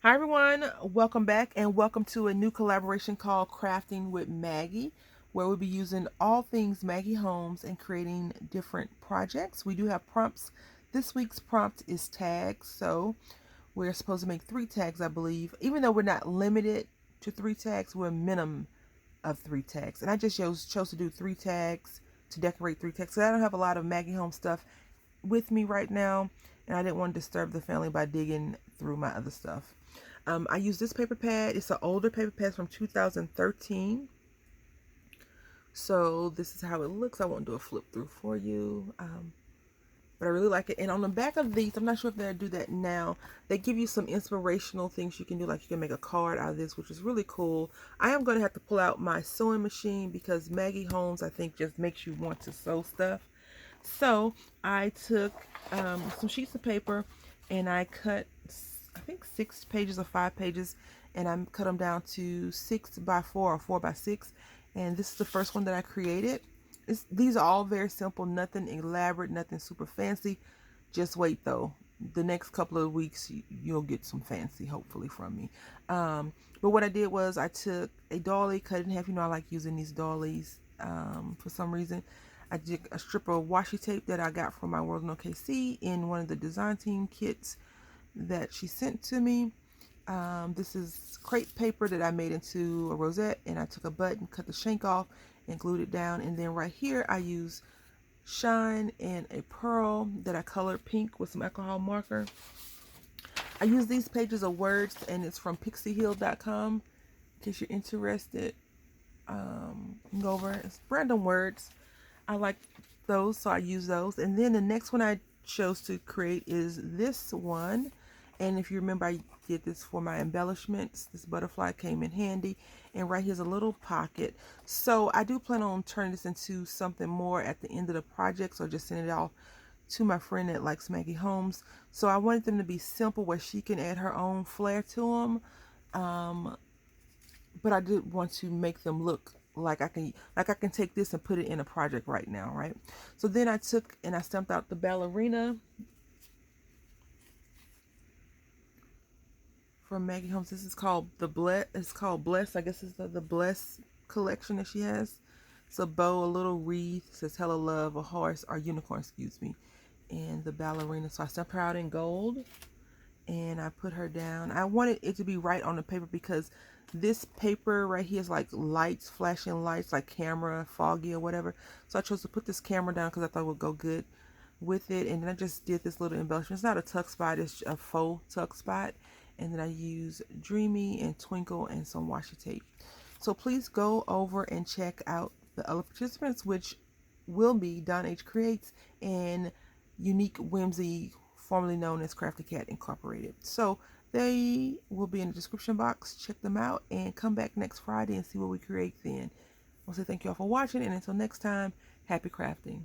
Hi everyone, welcome back and welcome to a new collaboration called Crafting with Maggie, where we'll be using all things Maggie Holmes and creating different projects. We do have prompts. This week's prompt is tags, so we're supposed to make 3 tags, I believe. Even though we're not limited to 3 tags, we're a minimum of 3 tags. And I just chose to do 3 tags to decorate 3 tags. So I don't have a lot of Maggie Holmes stuff with me right now, and I didn't want to disturb the family by digging through my other stuff. I use this paper pad. It's an older paper pad from 2013. So this is how it looks. I won't do a flip through for you. But I really like it. And on the back of these, I'm not sure if they'll do that now. They give you some inspirational things you can do. Like you can make a card out of this, which is really cool. I am going to have to pull out my sewing machine because Maggie Holmes, I think, just makes you want to sew stuff. So I took some sheets of paper and I cut, I think 6 pages or 5 pages, and I cut them down to 6x4 or 4x6. And this is the first one that I created. These are all very simple, nothing elaborate, nothing super fancy. Just wait though. The next couple of weeks, you'll get some fancy, hopefully, from me. But what I did was I took a dolly, cut it in half. You know, I like using these dollies for some reason. I did a strip of washi tape that I got from my World in OKC in one of the design team kits that she sent to me. This is crepe paper that I made into a rosette, and I took a button, cut the shank off, and glued it down. And then right here I use shine and a pearl that I colored pink with some alcohol marker. I use these pages of words, and it's from pixiehill.com in case you're interested. Go over it. It's random words. I like those, so I use those. And then the next one I chose to create is this one. And if you remember, I did this for my embellishments. This butterfly came in handy. And right here's a little pocket. So I do plan on turning this into something more at the end of the project. So just send it off to my friend that likes Maggie Holmes. So I wanted them to be simple where she can add her own flair to them. But I did want to make them look like I can take this and put it in a project right now, right? So then I took and I stamped out the ballerina from Maggie Holmes. This is called the Bless. It's called Bless. I guess it's the Bless collection that she has. It's a bow, a little wreath. It says hello love, a horse or unicorn, excuse me, and the ballerina. So I stamped her out in gold and I put her down. I wanted it to be right on the paper because this paper right here is like lights, flashing lights, like camera, foggy or whatever. So I chose to put this camera down because I thought it would go good with it. And then I just did this little embellishment. It's not a tuck spot, it's a faux tuck spot. And then I use Dreamy and Twinkle and some washi tape. So please go over and check out the other participants, which will be Don H. Creates and Unique Whimsy, formerly known as Crafty Cat Incorporated. So they will be in the description box. Check them out and come back next Friday and see what we create then. I'll say thank you all for watching, and until next time, happy crafting.